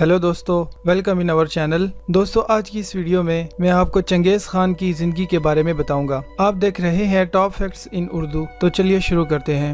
Hello دوستو، welcome in اور channel. دوستو، آج کی اس ویڈیو میں آپ کو چنگیز خان کی زندگی کے بارے میں بتاؤں گا۔ آپ دیکھ رہے ہیں ٹاپ فیکٹس ان اردو، تو چلیے شروع کرتے ہیں۔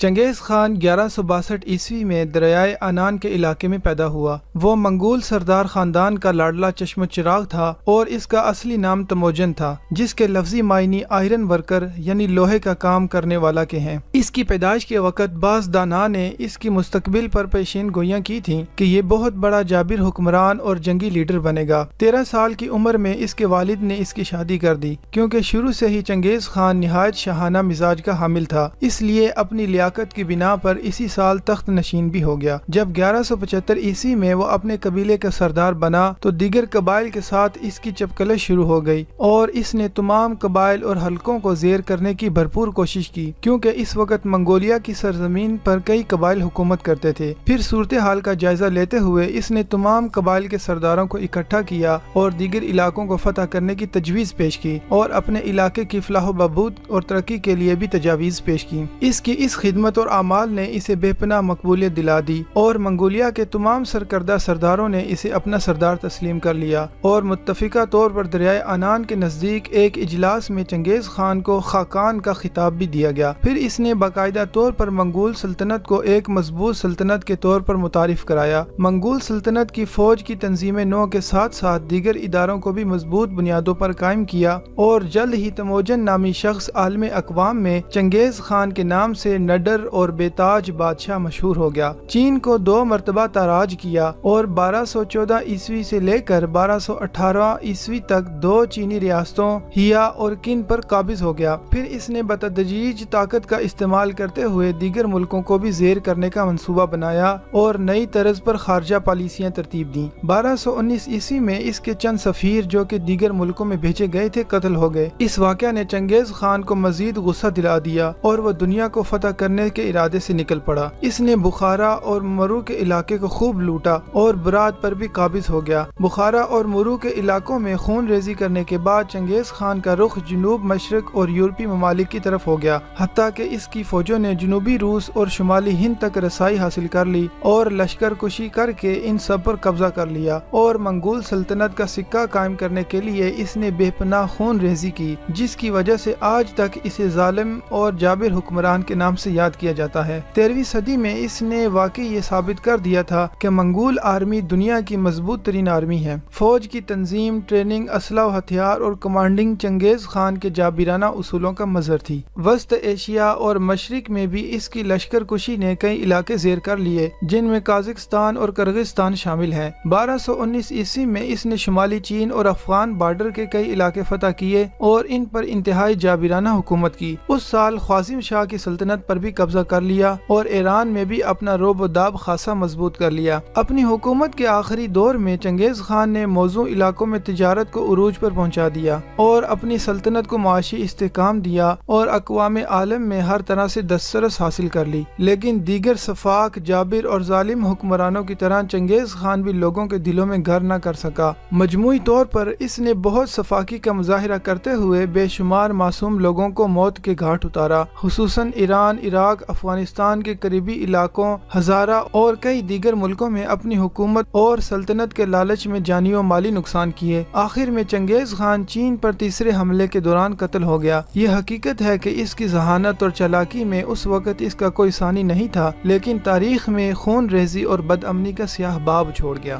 چنگیز خان 1162 عیسوی میں دریائے آنان کے علاقے میں پیدا ہوا۔ وہ منگول سردار خاندان کا لاڈلا چشم چراغ تھا اور اس کا اصلی نام تموجن تھا، جس کے لفظی معنی آئرن ورکر یعنی لوہے کا کام کرنے والا کے ہیں۔ اس کی پیدائش کے وقت بعض دانا نے اس کی مستقبل پر پیشین گوئیاں کی تھیں کہ یہ بہت بڑا جابر حکمران اور جنگی لیڈر بنے گا۔ 13 سال کی عمر میں اس کے والد نے اس کی شادی کر دی، کیونکہ شروع سے ہی چنگیز خان نہایت شاہانہ مزاج کا حامل تھا، اس لیے اپنی لیاقت کی بنا پر اسی سال تخت نشین بھی ہو گیا۔ جب 1175 عیسوی میں وہ اپنے قبیلے کا سردار بنا تو دیگر قبائل کے ساتھ اس کی چپکلش شروع ہو گئی اور اس نے تمام قبائل اور حلقوں کو زیر کرنے کی بھرپور کوشش کی، کیونکہ اس وقت منگولیا کی سرزمین پر کئی قبائل حکومت کرتے تھے۔ پھر صورتحال کا جائزہ لیتے ہوئے اس نے تمام قبائل کے سرداروں کو اکٹھا کیا اور دیگر علاقوں کو فتح کرنے کی تجویز پیش کی اور اپنے علاقے کی فلاح و بہبود اور ترقی کے لیے بھی تجاویز پیش کی۔ اس کی اس خدمت اور اعمال نے اسے بے پناہ مقبولیت دلا دی اور منگولیا کے تمام سرکردہ سرداروں نے اسے اپنا سردار تسلیم کر لیا اور متفقہ طور پر دریائے آنان کے نزدیک ایک اجلاس میں چنگیز خان کو خاقان کا خطاب بھی دیا گیا۔ پھر اس نے باقاعدہ طور پر منگول سلطنت کو ایک مضبوط سلطنت کے طور پر متعارف کرایا۔ منگول سلطنت کی فوج کی تنظیم نو کے ساتھ ساتھ دیگر اداروں کو بھی مضبوط بنیادوں پر قائم کیا اور جلد ہی تموجن نامی شخص عالم اقوام میں چنگیز خان کے نام سے نڈر اور بے تاج بادشاہ مشہور ہو گیا۔ چین کو 2 مرتبہ تاراج کیا اور 1214 عیسوی سے لے کر 1218 عیسوی تک 2 چینی ریاستوں ہیا اور کن پر قابض ہو گیا۔ پھر اس نے بتدریج طاقت کا استعمال کرتے ہوئے دیگر ملکوں کو بھی زیر کرنے کا منصوبہ بنایا اور نئی طرز پر خارجہ پالیسیاں ترتیب دیں۔ 1219 عیسوی میں اس کے چند سفیر جو کہ دیگر ملکوں میں بھیجے گئے تھے قتل ہو گئے۔ اس واقعہ نے چنگیز خان کو مزید غصہ دلا دیا اور وہ دنیا کو فتح کرنے کے ارادے سے نکل پڑا۔ اس نے بخارا اور مرو کے علاقے کو خوب لوٹا اور برات پر بھی قابض ہو گیا۔ بخارا اور مرو کے علاقوں میں خون ریزی کرنے کے بعد چنگیز خان کا رخ جنوب مشرق اور یورپی ممالک کی طرف ہو گیا، حتیٰ کہ اس کی فوجوں نے جنوبی روس اور شمالی ہند تک رسائی حاصل کر لی اور لشکر کشی کر کے ان سب پر قبضہ کر لیا اور منگول سلطنت کا سکہ قائم کرنے کے لیے اس نے بے پناہ خون ریزی کی، جس کی وجہ سے آج تک اسے ظالم اور جابر حکمران کے نام سے یاد کیا جاتا ہے۔ 13ویں صدی میں اس نے واقعی یہ ثابت کر دیا تھا کہ منگول آرمی دنیا کی مضبوط ترین آرمی ہے۔ فوج کی تنظیم، ٹریننگ، اسلحہ و ہتھیار اور کمانڈنگ چنگیز خان کے جابرانہ اصولوں کا مظہر تھی۔ وسط ایشیا اور مشرق میں بھی اس کی لشکر کشی نے کئی علاقے زیر کر لیے، جن میں قازقستان اور کرغزستان شامل ہیں۔ 1219 عیسوی میں اس نے شمالی چین اور افغان بارڈر کے کئی علاقے فتح کیے اور ان پر انتہائی جابرانہ حکومت کی۔ اس سال خوازم شاہ کی سلطنت پر بھی قبضہ کر لیا اور ایران میں بھی اپنا روب و داب خاصا مضبوط کر لیا۔ اپنی حکومت کے آخری دور میں چنگیز خان نے موزوں علاقوں میں تجارت کو عروج پر پہنچا دیا اور اپنی سلطنت کو معاشی استحکام دیا اور اقوام عالم میں ہر طرح سے دسترس حاصل کر لی۔ لیکن دیگر سفاک، جابر اور ظالم حکمرانوں کی طرح چنگیز خان بھی لوگوں کے دلوں میں گھر نہ کر سکا۔ مجموعی طور پر اس نے بہت سفاکی کا مظاہرہ کرتے ہوئے بے شمار معصوم لوگوں کو موت کے گھاٹ اتارا، خصوصاً ایران، عراق، افغانستان کے قریبی علاقوں، ہزارہ اور کئی دیگر ملکوں میں اپنی حکومت اور سلطنت کے لالچ میں جانی و مالی نقصان کیے۔ آخر میں چنگیز خان چین پر تیسرے حملے کے دوران قتل ہو گیا۔ یہ حقیقت ہے کہ اس کی ذہانت اور چالاکی میں اس وقت اس کا کوئی ثانی نہیں تھا، لیکن تاریخ میں خون ریزی اور بد امنی کا سیاہ باب چھوڑ گیا۔